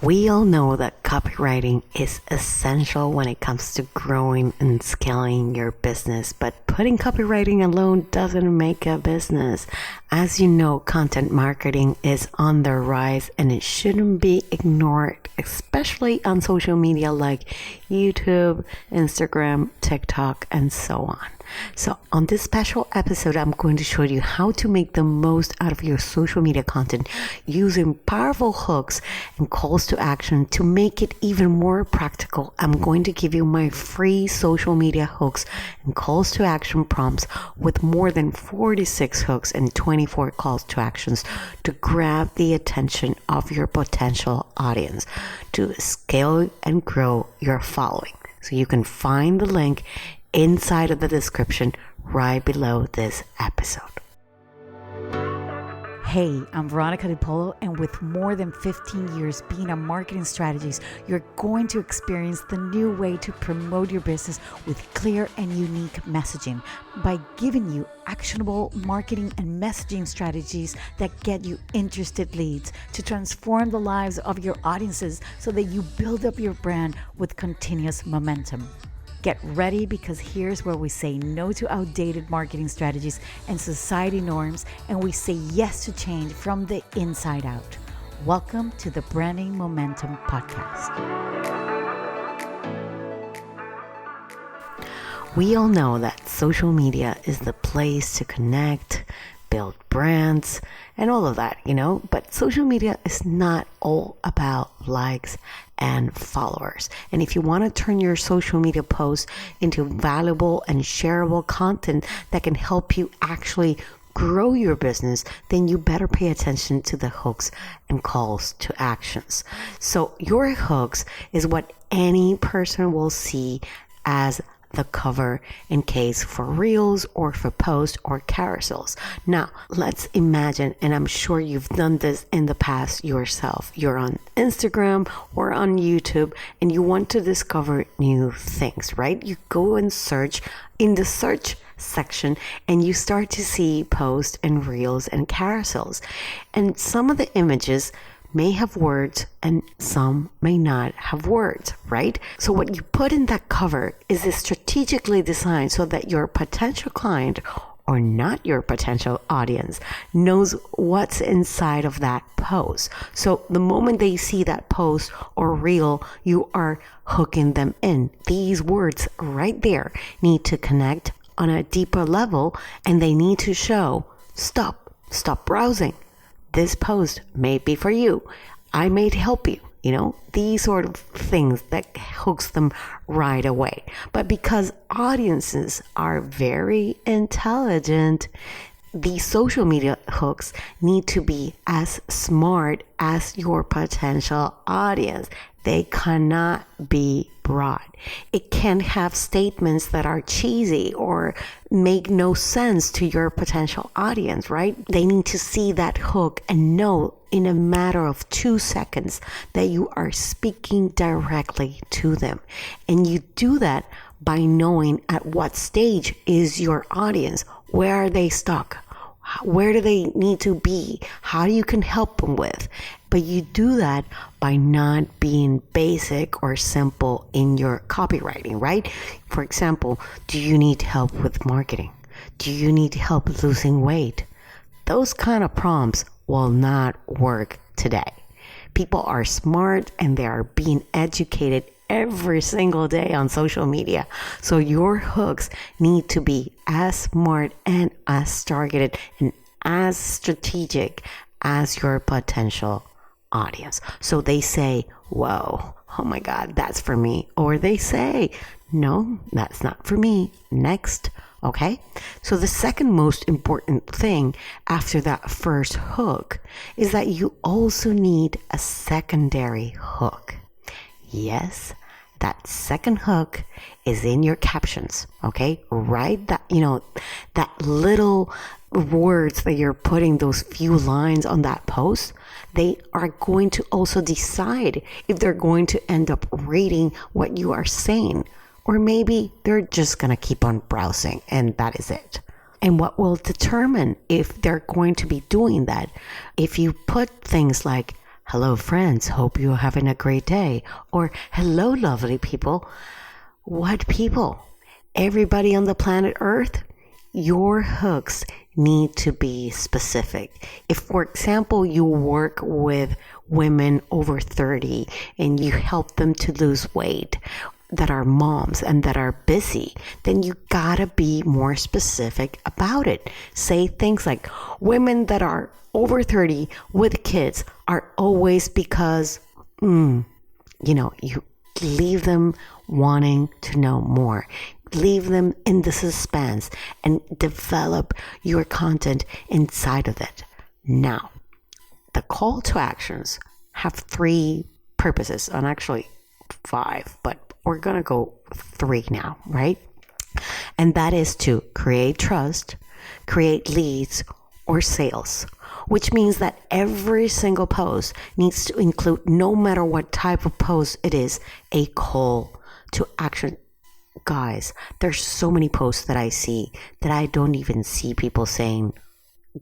We all know that copywriting is essential when it comes to growing and scaling your business, but putting copywriting alone doesn't make a business. As you know, content marketing is on the rise and it shouldn't be ignored, especially on social media like YouTube, Instagram, TikTok, and so on. So on this special episode, I'm going to show you how to make the most out of your social media content using powerful hooks and calls to action. To make it even more practical, I'm going to give you my free social media hooks and calls to action prompts with more than 46 hooks and 24 calls to actions to grab the attention of your potential audience to scale and grow your following. So you can find the link inside of the description right below this episode. Hey, I'm Veronica DiPolo, and with more than 15 years being a marketing strategist, you're going to experience the new way to promote your business with clear and unique messaging by giving you actionable marketing and messaging strategies that get you interested leads to transform the lives of your audiences so that you build up your brand with continuous momentum. Get ready, because here's where we say no to outdated marketing strategies and society norms, and we say yes to change from the inside out. Welcome to the Branding Momentum Podcast. We all know that social media is the place to connect, build brands, and all of that, but social media is not all about likes and followers. And if you want to turn your social media posts into valuable and shareable content that can help you actually grow your business, then you better pay attention to the hooks and calls to actions. So your hooks is what any person will see as the cover in case for reels or for posts or carousels. Now, let's imagine, and I'm sure you've done this in the past yourself. You're on Instagram or on YouTube and you want to discover new things, right? You go and search in the search section and you start to see posts and reels and carousels. And some of the images may have words and some may not have words, right? So what you put in that cover is strategically designed so that your potential client, or not your potential audience, knows what's inside of that post. So the moment they see that post or reel, you are hooking them in. These words right there need to connect on a deeper level, and they need to show, stop browsing. This post may be for you. I may help you. These sort of things that hooks them right away. But because audiences are very intelligent, these social media hooks need to be as smart as your potential audience. They cannot be broad. It can't have statements that are cheesy or make no sense to your potential audience, right? They need to see that hook and know in a matter of 2 seconds that you are speaking directly to them. And you do that by knowing at what stage is your audience. Where are they stuck? Where do they need to be? How you can help them with? But you do that by not being basic or simple in your copywriting, right? For example, do you need help with marketing? Do you need help losing weight? Those kind of prompts will not work today. People are smart and they are being educated every single day on social media. So your hooks need to be as smart and as targeted and as strategic as your potential audience. So they say, whoa, oh my God, that's for me. Or they say, no, that's not for me. Next. Okay. So the second most important thing after that first hook is that you also need a secondary hook. Yes, that second hook is in your captions, okay? Right? That little words that you're putting, those few lines on that post, they are going to also decide if they're going to end up reading what you are saying, or maybe they're just going to keep on browsing and that is it. And what will determine if they're going to be doing that, if you put things like hello friends, hope you're having a great day, or hello lovely people. What people? Everybody on the planet Earth? Your hooks need to be specific. If, for example, you work with women over 30 and you help them to lose weight, that are moms and that are busy, then you gotta be more specific about it. Say things like, women that are over 30 with kids are always because, you leave them wanting to know more. Leave them in the suspense and develop your content inside of it. Now, the call to actions have 3 purposes, and actually 5, but we're going to go 3 now, right? And that is to create trust, create leads, or sales, which means that every single post needs to include, no matter what type of post it is, a call to action. Guys, there's so many posts that I see that I don't even see people saying,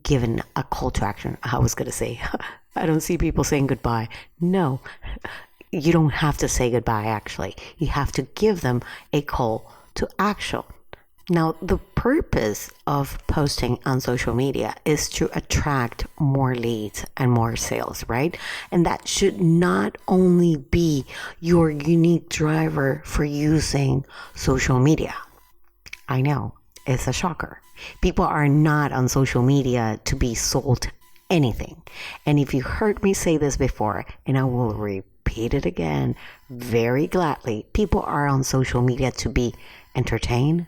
given a call to action. I was going to say, I don't see people saying goodbye. No, you don't have to say goodbye, actually. You have to give them a call to action. Now, the purpose of posting on social media is to attract more leads and more sales, right? And that should not only be your unique driver for using social media. I know, it's a shocker. People are not on social media to be sold anything. And if you heard me say this before, and I will repeat it again very gladly, people are on social media to be entertained,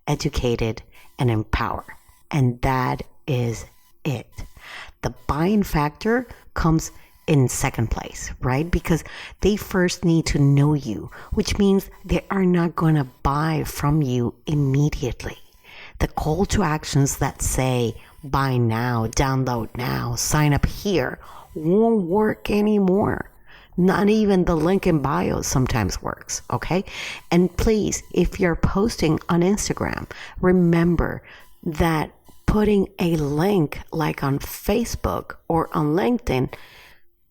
educated, and empowered. And that is it. The buying factor comes in second place, right? Because they first need to know you, which means they are not going to buy from you immediately. The call to actions that say buy now, download now, sign up here won't work anymore. Not even the link in bio sometimes works, okay? And please, if you're posting on Instagram, remember that putting a link like on Facebook or on LinkedIn,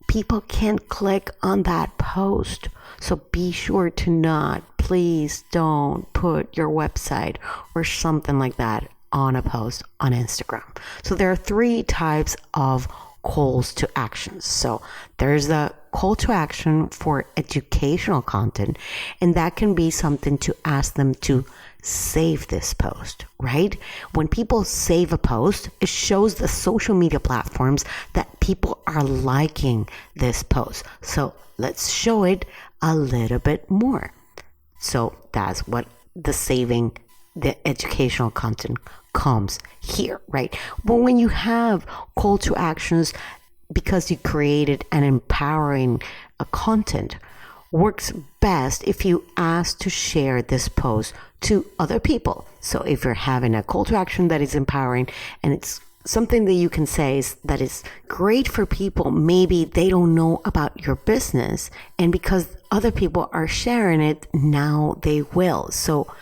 people can't click on that post. So be sure to not, please don't put your website or something like that on a post on Instagram. So there are 3 types of calls to actions. So there's the call to action for educational content, and that can be something to ask them to save this post, right? When people save a post, it shows the social media platforms that people are liking this post. So let's show it a little bit more. So that's what the saving the educational content comes here, right? But when you have call to actions because you created an empowering content, works best if you ask to share this post to other people. So if you're having a call to action that is empowering and it's something that you can say is that is great for people, maybe they don't know about your business, and because other people are sharing it, now they will. So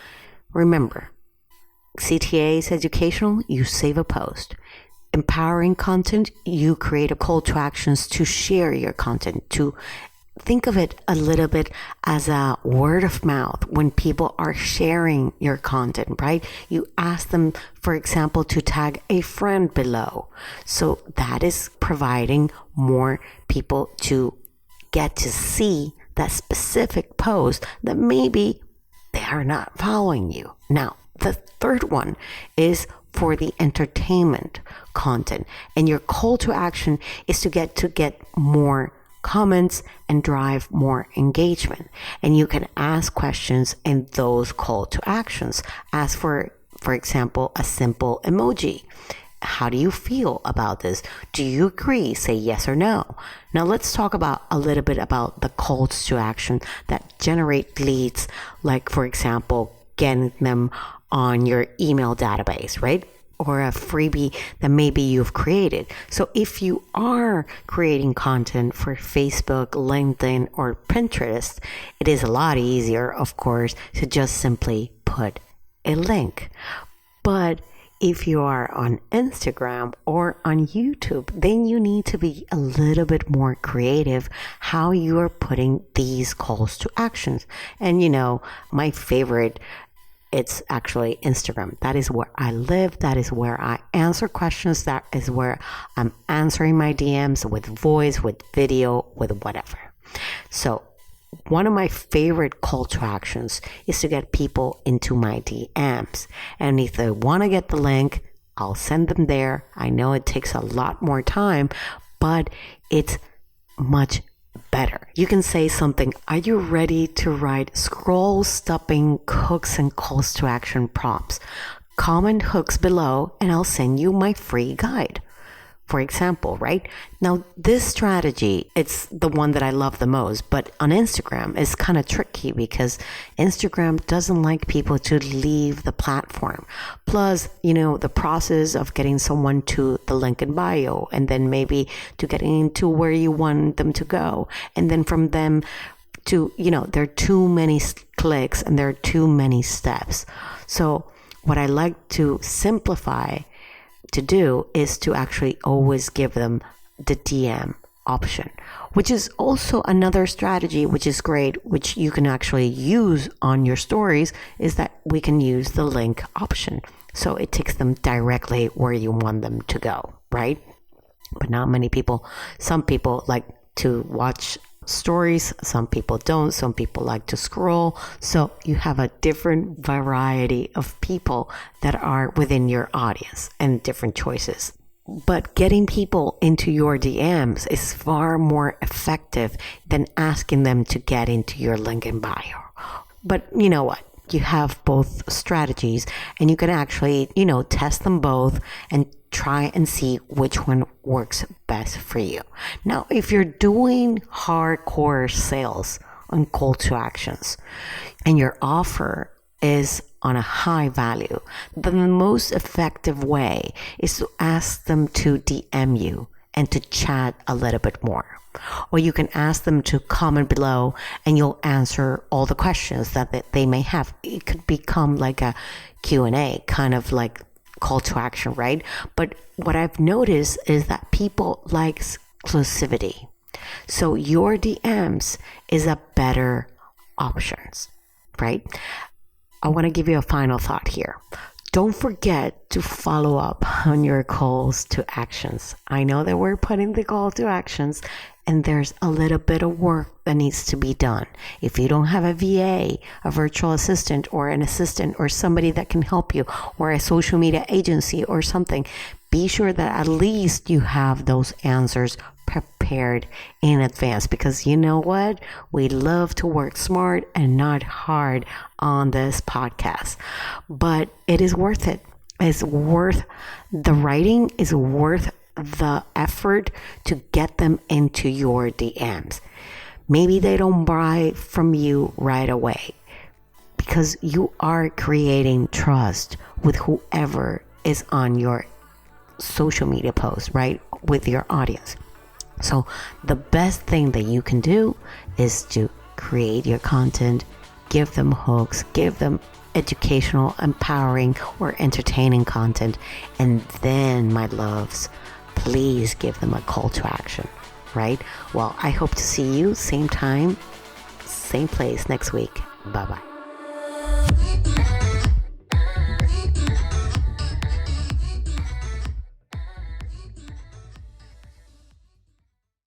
remember, CTA is educational, you save a post. Empowering content, you create a call to actions to share your content, to think of it a little bit as a word of mouth when people are sharing your content, right? You ask them, for example, to tag a friend below. So that is providing more people to get to see that specific post that maybe they are not following you. Now, the third one is for the entertainment content. And your call to action is to get more comments and drive more engagement. And you can ask questions in those call to actions. Ask for example, a simple emoji. How do you feel about this? Do you agree? Say yes or no. Now let's talk about a little bit about the calls to action that generate leads, like for example, getting them on your email database, right? Or a freebie that maybe you've created. So if you are creating content for Facebook, LinkedIn, or Pinterest, it is a lot easier, of course, to just simply put a link. But if you are on Instagram or on YouTube, then you need to be a little bit more creative how you are putting these calls to actions. And my favorite, it's actually Instagram. That is where I live. That is where I answer questions. That is where I'm answering my DMs with voice, with video, with whatever. So one of my favorite call to actions is to get people into my DMs. And if they want to get the link, I'll send them there. I know it takes a lot more time, but it's much better. You can say something, are you ready to write scroll stopping hooks and calls to action prompts? Comment hooks below and I'll send you my free guide. For example, right? Now, this strategy, it's the one that I love the most, but on Instagram, it's kind of tricky because Instagram doesn't like people to leave the platform. Plus, the process of getting someone to the link in bio and then maybe to getting into where you want them to go. And then from them to, there are too many clicks and there are too many steps. So what I like to simplify to do is to actually always give them the DM option, which is also another strategy, which is great, which you can actually use on your stories, is that we can use the link option. So it takes them directly where you want them to go, right? But not many people. Some people like to watch stories, some people don't, some people like to scroll. So you have a different variety of people that are within your audience and different choices. But getting people into your DMs is far more effective than asking them to get into your link in bio. But you know what? You have both strategies and you can actually, test them both and try and see which one works best for you. Now, if you're doing hardcore sales on call to actions and your offer is on a high value, then the most effective way is to ask them to DM you and to chat a little bit more. Or you can ask them to comment below and you'll answer all the questions that they may have. It could become like a Q&A, kind of like call to action, right? But what I've noticed is that people like exclusivity. So your DMs is a better options, right? I want to give you a final thought here. Don't forget to follow up on your calls to actions. I know that we're putting the call to actions and there's a little bit of work that needs to be done. If you don't have a VA, a virtual assistant or an assistant or somebody that can help you or a social media agency or something, be sure that at least you have those answers prepared in advance, because you know what? We love to work smart and not hard on this podcast, but it is worth it. It's worth the writing, is worth the effort to get them into your DMs. Maybe they don't buy from you right away because you are creating trust with whoever is on your social media post, right? With your audience. So the best thing that you can do is to create your content, give them hooks, give them educational, empowering, or entertaining content, and then, my loves, please give them a call to action, right? Well, I hope to see you same time, same place next week. Bye-bye.